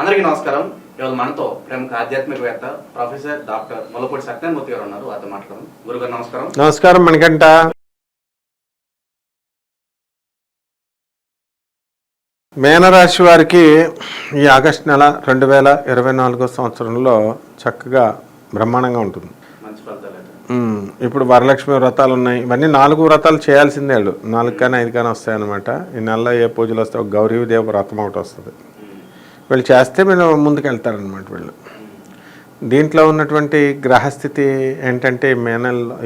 అందరికీ నమస్కారం. ఇవాళ మనతో ప్రముఖ ఆధ్యాత్మికవేత్త ప్రొఫెసర్ డాక్టర్ ముల్లపూడి సత్యనారాయణమూర్తి గారు ఉన్నారు. వారితో మాట్లాడదాం. గురుగారు నమస్కారం. నమస్కారం మణికంఠ. మేనరాశి వారికి ఈ ఆగస్టు నెల 2024 సంవత్సరంలో చక్కగా బ్రహ్మాండంగా ఉంటుంది. మంచి ఫలితాలు. ఇప్పుడు వరలక్ష్మి వ్రతాలు ఉన్నాయి. ఇవన్నీ 4 వ్రతాలు చేయాల్సిందే. 4 కానీ 5 కానీ వస్తాయన్నమాట. ఈ నెలలో ఏ పూజలు వస్తాయి? గౌరీదేవ వ్రతం ఒకటి వస్తుంది. వీళ్ళు చేస్తే వీళ్ళు ముందుకు వెళ్తారనమాట. వీళ్ళు దీంట్లో ఉన్నటువంటి గ్రహస్థితి ఏంటంటే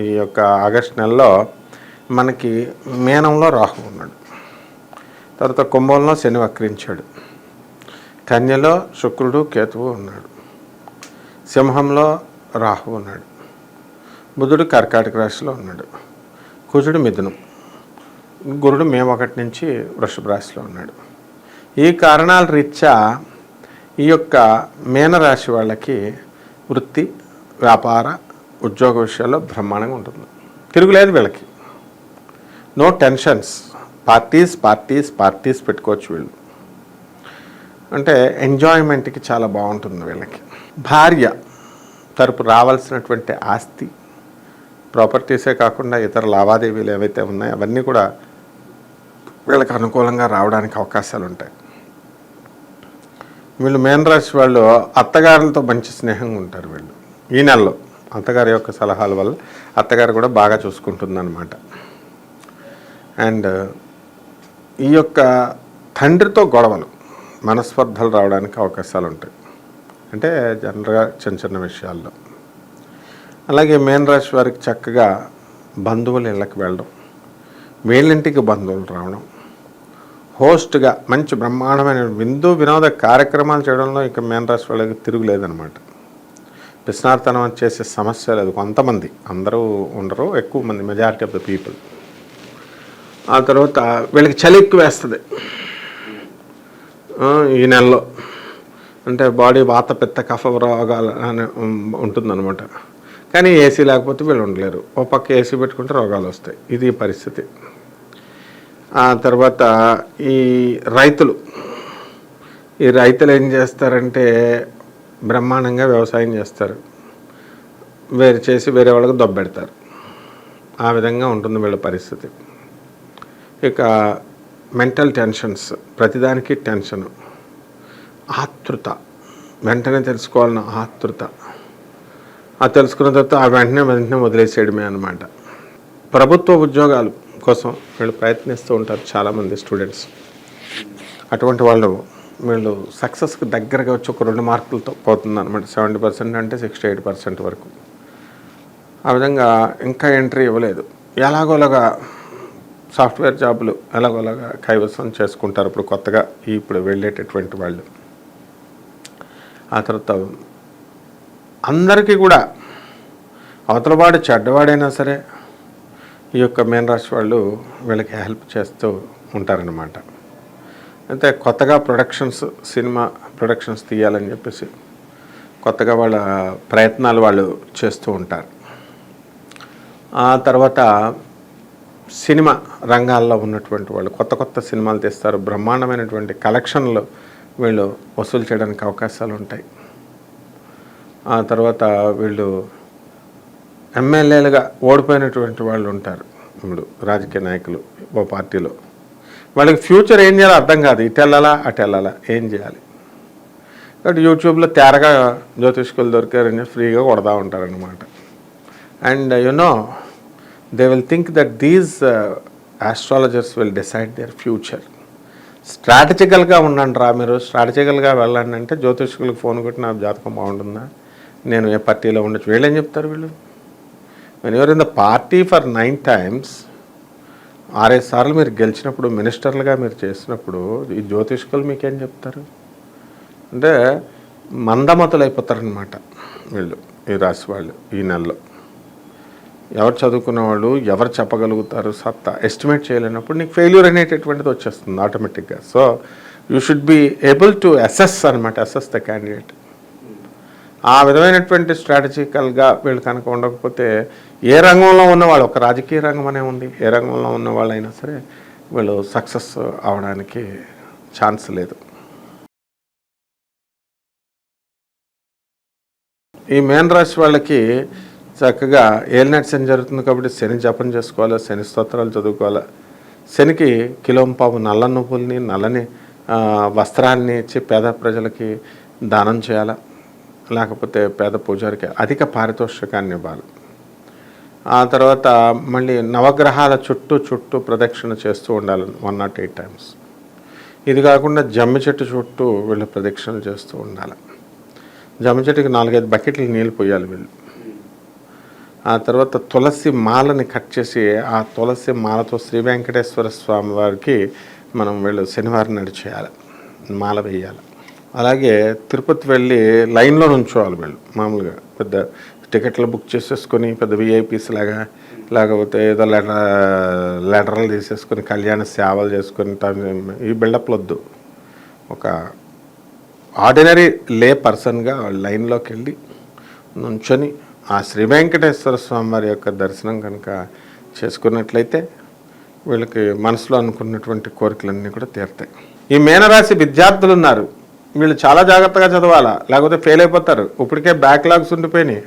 ఈ యొక్క ఆగస్టు నెలలో మనకి మీనంలో రాహు ఉన్నాడు, తర్వాత కుంభంలో శని వక్రించాడు, కన్యలో శుక్రుడు కేతువు ఉన్నాడు, సింహంలో రాహు ఉన్నాడు, బుధుడు కర్కాటక రాశిలో ఉన్నాడు, కుజుడు మిథునం, గురుడు మే 1 నుంచి వృషభ రాశిలో ఉన్నాడు. ఈ కారణాల రీత్యా ఈ యొక్క మీనరాశి వాళ్ళకి వృత్తి, వ్యాపార, ఉద్యోగ విషయాల్లో బ్రహ్మాండంగా ఉంటుంది. తిరుగులేదు వీళ్ళకి. No tensions. పార్టీస్ పెట్టుకోవచ్చు. వీళ్ళు అంటే ఎంజాయ్మెంట్కి చాలా బాగుంటుంది వీళ్ళకి. భార్య తరపు రావాల్సినటువంటి ఆస్తి, ప్రాపర్టీసే కాకుండా ఇతర లావాదేవీలు ఏవైతే ఉన్నాయో అవన్నీ కూడా వీళ్ళకి అనుకూలంగా రావడానికి అవకాశాలు ఉంటాయి. వీళ్ళు మీనరాశి వాళ్ళు అత్తగారులతో మంచి స్నేహంగా ఉంటారు. వీళ్ళు ఈ నెలలో అత్తగారి యొక్క సలహాల వల్ల అత్తగారు కూడా బాగా చూసుకుంటుందన్నమాట. అండ్ ఈ యొక్క తండ్రితో గొడవలు, మనస్పర్ధలు రావడానికి అవకాశాలు ఉంటాయి. అంటే జనరల్గా చిన్న విషయాల్లో. అలాగే మీనరాశి వారికి చక్కగా బంధువుల ఇళ్ళకి వెళ్ళడం, వీళ్ళింటికి బంధువులు రావడం, హోస్ట్గా మంచి బ్రహ్మాండమైన వినోద కార్యక్రమాలు చేయడంలో ఇక మీనరాశి వాళ్ళకి తిరుగులేదనమాట. పిస్నార్తనం చేసే సమస్య లేదు. కొంతమంది, అందరూ ఉండరు, ఎక్కువ మంది, మెజారిటీ ఆఫ్ ద పీపుల్. ఆ తర్వాత వీళ్ళకి చలి ఎక్కువ వేస్తుంది ఈ నెలలో. అంటే బాడీ వాత, పిత్త, కఫ రోగాలు అని ఉంటుందన్నమాట. కానీ ఏసీ లేకపోతే వీళ్ళు ఉండలేరు. ఓ పక్క ఏసీ పెట్టుకుంటే రోగాలు వస్తాయి. ఇది పరిస్థితి. ఆ తర్వాత ఈ రైతులు ఏం చేస్తారంటే బ్రహ్మాండంగా వ్యవసాయం చేస్తారు, వేరే వాళ్ళకి దొబ్బెడతారు. ఆ విధంగా ఉంటుంది వీళ్ళ పరిస్థితి. ఇక మెంటల్ టెన్షన్స్, ప్రతిదానికి టెన్షను, ఆతృత, వెంటనే తెలుసుకోవాలన్న ఆతృత. ఆ తెలుసుకున్న తర్వాత ఆ వెంటనే వదిలేసేయడమే అన్నమాట. ప్రభుత్వ ఉద్యోగాలు కోసం వీళ్ళు ప్రయత్నిస్తూ ఉంటారు చాలామంది స్టూడెంట్స్. అటువంటి వీళ్ళు సక్సెస్కి దగ్గరగా వచ్చి ఒక 2 మార్కులతో పోతుంది అనమాట. 70% అంటే 68% వరకు. ఆ విధంగా ఇంకా ఎంట్రీ ఇవ్వలేదు. ఎలాగోలాగా సాఫ్ట్వేర్ జాబులు ఎలాగోలాగా కైవసం చేసుకుంటారు ఇప్పుడు కొత్తగా ఇప్పుడు వెళ్ళేటటువంటి వాళ్ళు. ఆ తర్వాత అందరికీ కూడా అవతలవాడు చెడ్డవాడైనా సరే ఈ యొక్క మీనరాశి వాళ్ళు వీళ్ళకి హెల్ప్ చేస్తూ ఉంటారనమాట. అయితే కొత్తగా సినిమా ప్రొడక్షన్స్ తీయాలని చెప్పేసి కొత్తగా వాళ్ళ ప్రయత్నాలు వాళ్ళు చేస్తూ ఉంటారు. ఆ తర్వాత సినిమా రంగాల్లో ఉన్నటువంటి వాళ్ళు కొత్త సినిమాలు తీస్తారు. బ్రహ్మాండమైనటువంటి కలెక్షన్లు వీళ్ళు వసూలు చేయడానికి అవకాశాలు ఉంటాయి. ఆ తర్వాత వీళ్ళు ఎమ్మెల్యేలుగా ఓడిపోయినటువంటి వాళ్ళు ఉంటారు. ఇప్పుడు రాజకీయ నాయకులు ఓ పార్టీలో, వాళ్ళకి ఫ్యూచర్ ఏం చేయాలో అర్థం కాదు. ఇటు వెళ్ళాలా అటు వెళ్ళాలా, ఏం చేయాలి. కాబట్టి యూట్యూబ్లో తేరగా జ్యోతిష్కులు దొరికారని ఫ్రీగా కొడతా ఉంటారనమాట. And they will think that these astrologers will decide their future. స్ట్రాటజికల్గా ఉండండి రా, మీరు స్ట్రాటజికల్గా వెళ్ళండి అంటే జ్యోతిష్కులకు ఫోన్ కొట్టి నా జాతకం బాగుంటుందా, నేను ఏ పార్టీలో ఉండొచ్చు, వీళ్ళేం చెప్తారు. వీళ్ళు when you are in the party for 9 times, 6 సార్లు మీరు గెలిచినప్పుడు, మినిస్టర్లుగా మీరు చేసినప్పుడు ఈ జ్యోతిష్కులు మీకేం చెప్తారు అంటే మందమతులు అయిపోతారనమాట వీళ్ళు, ఈ రాశి వాళ్ళు. ఈ నెలలో ఎవరు చదువుకున్న వాళ్ళు, ఎవరు చెప్పగలుగుతారు సత్తా ఎస్టిమేట్ చేయలేనప్పుడు నీకు ఫెయిల్యూర్ అనేటటువంటిది వచ్చేస్తుంది ఆటోమేటిక్గా. So you should be able to assess the candidate. ఆ విధమైనటువంటి స్ట్రాటజికల్గా వీళ్ళు కనుక ఉండకపోతే ఏ రంగంలో ఉన్నవాళ్ళు, ఒక రాజకీయ రంగం అనే ఉంది, ఏ రంగంలో ఉన్న వాళ్ళైనా సరే వీళ్ళు సక్సెస్ అవడానికి ఛాన్స్ లేదు. ఈ మేన రాశి వాళ్ళకి చక్కగా ఏలినాటి శని జరుగుతుంది కాబట్టి శని జపం చేసుకోవాలి, శని స్తోత్రాలు చదువుకోవాలి. శనికి కిలోంపావు నల్ల నువ్వుల్ని నల్లని వస్త్రాన్ని ఇచ్చి పేద ప్రజలకి దానం చేయాలి. లేకపోతే పేద పూజారికి అధిక పారితోషికాన్ని ఇవ్వాలి. ఆ తర్వాత మళ్ళీ నవగ్రహాల చుట్టూ ప్రదక్షిణ చేస్తూ ఉండాలి 108 టైమ్స్. ఇది కాకుండా జమ్మి చెట్టు చుట్టూ వీళ్ళు ప్రదక్షిణలు చేస్తూ ఉండాలి. జమ్మి చెట్టుకి 4-5 బకెట్లు నీళ్ళు పోయాలి వీళ్ళు. ఆ తర్వాత తులసి మాలని కట్ చేసి ఆ తులసి మాలతో శ్రీ వెంకటేశ్వర స్వామి వారికి మనం వీళ్ళు శనివారం నాడు చేయాలి, మాల వేయాలి. అలాగే తిరుపతి వెళ్ళి లైన్లో నుంచోవాలి వీళ్ళు. మామూలుగా పెద్ద టికెట్లు బుక్ చేసేసుకొని పెద్ద విఐపీస్ లాగా, లేకపోతే ఏదో లెటర్లు తీసేసుకొని కళ్యాణ సేవలు చేసుకొని ఈ బిల్డప్లు వద్దు. ఒక ఆర్డినరీ లే పర్సన్గా లైన్లోకి వెళ్ళి నుంచొని ఆ శ్రీ వెంకటేశ్వర స్వామి వారి యొక్క దర్శనం కనుక చేసుకున్నట్లయితే వీళ్ళకి మనసులో అనుకున్నటువంటి కోరికలన్నీ కూడా తీరుతాయి. ఈ మీనరాశి విద్యార్థులు ఉన్నారు, వీళ్ళు చాలా జాగ్రత్తగా చదవాలా, లేకపోతే ఫెయిల్ అయిపోతారు. ఇప్పటికే బ్యాక్లాగ్స్ ఉండిపోయినాయి,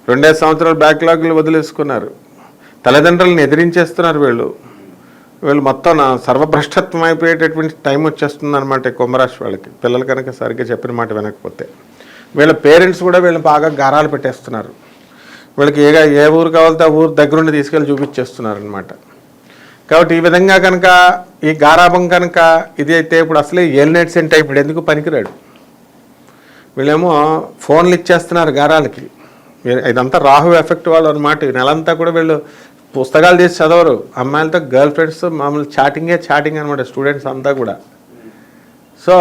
2 సంవత్సరాలు బ్యాక్లాగ్లు వదిలేసుకున్నారు, తల్లిదండ్రులను ఎదిరించేస్తున్నారు. వీళ్ళు మొత్తం సర్వభ్రష్టత్వం అయిపోయేటటువంటి టైం వచ్చేస్తుంది అనమాట కుంభరాశి వాళ్ళకి. పిల్లలు కనుక సరిగ్గా చెప్పిన మాట వినకపోతే వీళ్ళ పేరెంట్స్ కూడా వీళ్ళు బాగా గారాలు పెట్టేస్తున్నారు. వీళ్ళకి ఏ ఊరు కావాలితే ఆ ఊరు దగ్గరుండి తీసుకెళ్ళి చూపించేస్తున్నారు అనమాట. కాబట్టి ఈ విధంగా కనుక ఈ గారాభం కనుక ఇది అయితే ఇప్పుడు అసలే ఏలినాటి శని టైప్ ఎందుకు పనికిరాడు. వీళ్ళేమో ఫోన్లు ఇచ్చేస్తున్నారు గారాలకి. ఇదంతా రాహు ఎఫెక్ట్ వాళ్ళు అనమాట. ఈ నెలంతా కూడా వీళ్ళు పుస్తకాలు తీసి చదవరు, అమ్మాయిలతో గర్ల్ ఫ్రెండ్స్తో మామూలు చాటింగ్ అనమాట స్టూడెంట్స్ అంతా కూడా. సో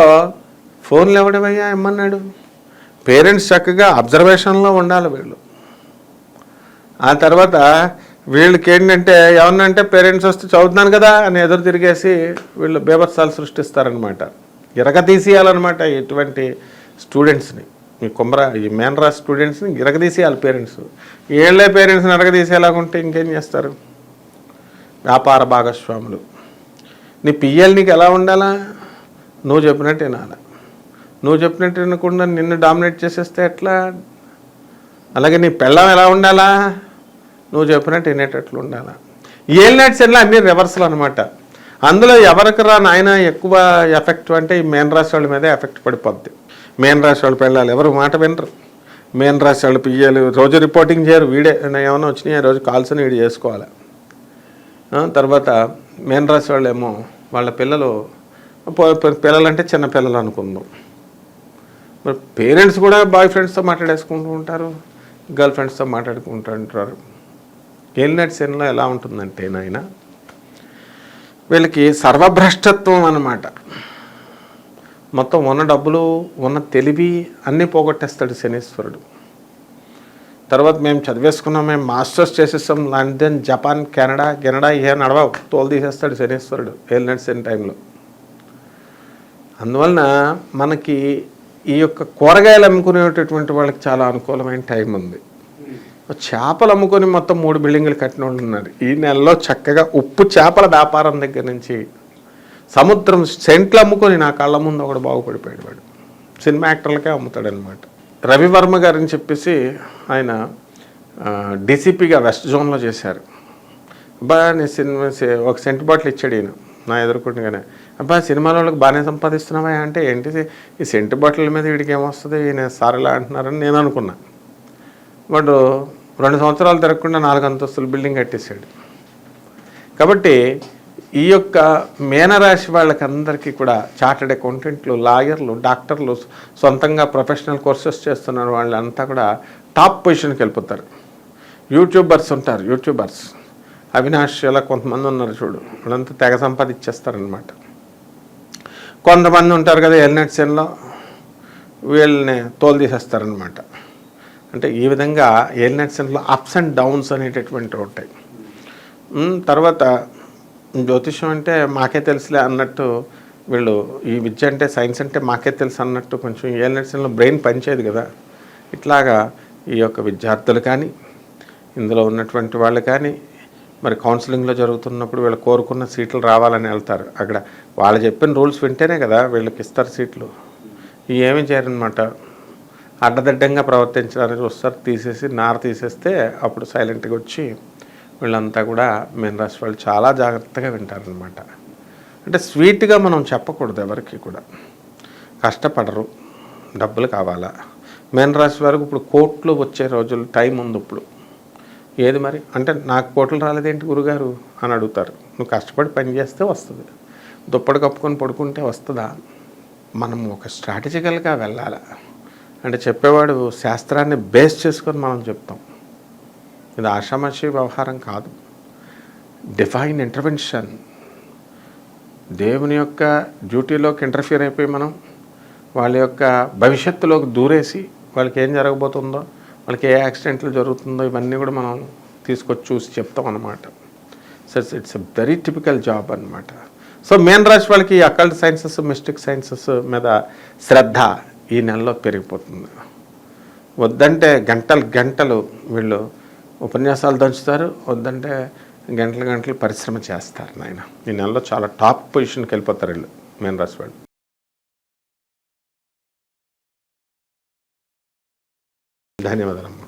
ఫోన్లు ఎవడమయ్యా ఏమన్నాడు, పేరెంట్స్ చక్కగా అబ్జర్వేషన్లో ఉండాలి వీళ్ళు. ఆ తర్వాత వీళ్ళకి ఏంటంటే ఏమన్నంటే పేరెంట్స్ వస్తే చదువుతున్నాను కదా అని ఎదురు తిరిగేసి వీళ్ళు బేభత్సాలు సృష్టిస్తారనమాట. ఇరగతీసేయాలన్నమాట ఇటువంటి స్టూడెంట్స్ని. ఈ మేనరాశి స్టూడెంట్స్ని ఇరగదీసేయాలి పేరెంట్స్. ఏళ్ళే పేరెంట్స్ని ఇరగదీసేలాగుంటే ఇంకేం చేస్తారు. వ్యాపార భాగస్వాములు, నీ పిఎల్ నీకు ఎలా ఉండాలా, నువ్వు చెప్పినట్టు వినాలా. నువ్వు చెప్పినట్టు వినకుండా నిన్ను డామినేట్ చేసేస్తే ఎట్లా. అలాగే నీ పెళ్ళం ఎలా ఉండాలా, నువ్వు చెప్పినట్టు వినేటట్లు ఉండాలా. ఏలినాటి శనిలో అన్ని రివర్సల్ అనమాట. అందులో ఎవరికి నాయన ఎక్కువ ఎఫెక్ట్ అంటే ఈ మేనరాశి వాళ్ళ మీదే ఎఫెక్ట్ పడిపోద్ది. మేనరాశి వాళ్ళు పెళ్ళాలి, ఎవరు మాట వినరు. మేనరాశి వాళ్ళు పియ్యాలి, రోజు రిపోర్టింగ్ చేయరు. ఏమైనా వచ్చినాయి రోజు కాల్స్ అని వీడు చేసుకోవాలి. తర్వాత మేనరాశి వాళ్ళు ఏమో వాళ్ళ పిల్లలంటే చిన్న పిల్లలు అనుకుందాం. మరి పేరెంట్స్ కూడా బాయ్ ఫ్రెండ్స్తో మాట్లాడేసుకుంటూ ఉంటారు, గర్ల్ ఫ్రెండ్స్తో మాట్లాడుకుంటూ ఉంటారు. ఏలినాటి శనిలో ఎలా ఉంటుందంటే నాయన వీళ్ళకి సర్వభ్రష్టత్వం అన్నమాట. మొత్తం ఉన్న డబ్బులు ఉన్న తెలివి అన్నీ పోగొట్టేస్తాడు శనీశ్వరుడు. తర్వాత మేము చదివేసుకున్నాం, మేము మాస్టర్స్ చేసేస్తాం, లండన్ జపాన్ కెనడా ఏ నడవవు, తోలు తీసేస్తాడు శనీశ్వరుడు ఏలినాటి శని టైంలో. అందువలన మనకి ఈ యొక్క కూరగాయలు అమ్ముకునేటటువంటి వాళ్ళకి చాలా అనుకూలమైన టైం ఉంది. చేపలు అమ్ముకొని మొత్తం 3 బిల్డింగులు కట్టిన వాళ్ళు ఉన్నారు. ఈ నెలలో చక్కగా ఉప్పు చేపల వ్యాపారం దగ్గర నుంచి సముద్రం సెంట్లు అమ్ముకొని నా కళ్ళ ముందు ఒకడు బాగుపడిపోయాడు. వాడు సినిమా యాక్టర్లకే అమ్ముతాడనమాట. రవివర్మ గారని చెప్పేసి ఆయన డీసీపీగా వెస్ట్ జోన్లో చేశారు. అబ్బా నేను సినిమా ఒక సెంట్ బాటిల్ ఇచ్చాడు ఈయన నా ఎదుర్కొండగానే. అబ్బా సినిమాల వాళ్ళకి బాగానే సంపాదిస్తున్నావా అంటే, ఏంటి ఈ సెంట్ బాటిల్ మీద వీడికి ఏమొస్తుంది, ఈయన సారలా అంటున్నారని నేను అనుకున్నా. వాడు 2 సంవత్సరాలు తిరగకుండా 4 అంతస్తుల బిల్డింగ్ కట్టేశాడు. కాబట్టి ఈ యొక్క మేనరాశి వాళ్ళకందరికీ కూడా చార్టెడ్ అకౌంటెంట్లు, లాయర్లు, డాక్టర్లు, సొంతంగా ప్రొఫెషనల్ కోర్సెస్ చేస్తున్న వాళ్ళంతా కూడా టాప్ పొజిషన్కి వెళ్ళిపోతారు. యూట్యూబర్స్ ఉంటారు, యూట్యూబర్స్ అవినాష్ ఇలా కొంతమంది ఉన్నారు చూడు, వాళ్ళంతా తెగ సంపాదించేస్తారనమాట. కొంతమంది ఉంటారు కదా ఏలినాటి శనిలో, వీళ్ళని తోలు తీసేస్తారనమాట. అంటే ఈ విధంగా ఏలినాటి శనిలో అప్స్ అండ్ డౌన్స్ అనేటటువంటివి ఉంటాయి. తర్వాత జ్యోతిషం అంటే మాకే తెలుసులే అన్నట్టు వీళ్ళు, ఈ విద్య అంటే సైన్స్ అంటే మాకే తెలుసు అన్నట్టు కొంచెం ఏలినాటి శనిలో బ్రెయిన్ పనిచేయదు కదా. ఇట్లాగా ఈ యొక్క విద్యార్థులు కానీ ఇందులో ఉన్నటువంటి వాళ్ళు కానీ మరి కౌన్సిలింగ్లో జరుగుతున్నప్పుడు వీళ్ళు కోరుకున్న సీట్లు రావాలని వెళ్తారు. అక్కడ వాళ్ళు చెప్పిన రూల్స్ వింటేనే కదా వీళ్ళకి ఇస్తారు సీట్లు. ఏమీ చేయరనమాట. అడ్డదిడ్డంగా ప్రవర్తించడానికి చూస్తారు, తీసేసి నార తీసేస్తే అప్పుడు సైలెంట్గా వచ్చి వీళ్ళంతా కూడా మీన రాశి వాళ్ళు చాలా జాగ్రత్తగా వింటారనమాట. అంటే స్వీట్గా మనం చెప్పకూడదు ఎవరికి కూడా. కష్టపడరు, డబ్బులు కావాలా. మీన రాశి వారికి ఇప్పుడు కోట్లు వచ్చే రోజులు టైం ఉంది ఇప్పుడు. ఏది మరి అంటే నాకు కోట్లు రాలేదేంటి గురుగారు అని అడుగుతారు. నువ్వు కష్టపడి పని చేస్తే వస్తుంది, దుప్పటి కప్పుకొని పడుకుంటే వస్తుందా? మనం ఒక స్ట్రాటజికల్గా వెళ్ళాలి. అంటే చెప్పేవాడు శాస్త్రాన్ని బేస్ చేసుకొని మనం చెప్తాం. ఇది ఆషామాషి వ్యవహారం కాదు, డివైన్ ఇంటర్వెన్షన్. దేవుని యొక్క డ్యూటీలోకి ఇంటర్ఫియర్ అయిపోయి మనం వాళ్ళ యొక్క భవిష్యత్తులోకి దూరేసి వాళ్ళకి ఏం జరగబోతుందో, వాళ్ళకి ఏ యాక్సిడెంట్లు జరుగుతుందో ఇవన్నీ కూడా మనం తీసుకొచ్చి చూసి చెప్తాం అన్నమాట. So it's a very typical job అనమాట. సో మీన రాశి వాళ్ళకి అకల్ట్ సైన్సెస్, మిస్టిక్ సైన్సెస్ మీద శ్రద్ధ ఈ నెలలో పెరిగిపోతుంది. వద్దంటే గంటలు గంటలు వీళ్ళు ఉపన్యాసాలు దంచుతారు, వద్దంటే గంటలు గంటలు పరిశ్రమ చేస్తారు. నాయన ఈ నెలలో చాలా టాప్ పొజిషన్కి వెళ్ళిపోతారు వీళ్ళు మీన రాశి వాళ్ళు. ధన్యవాదాలు.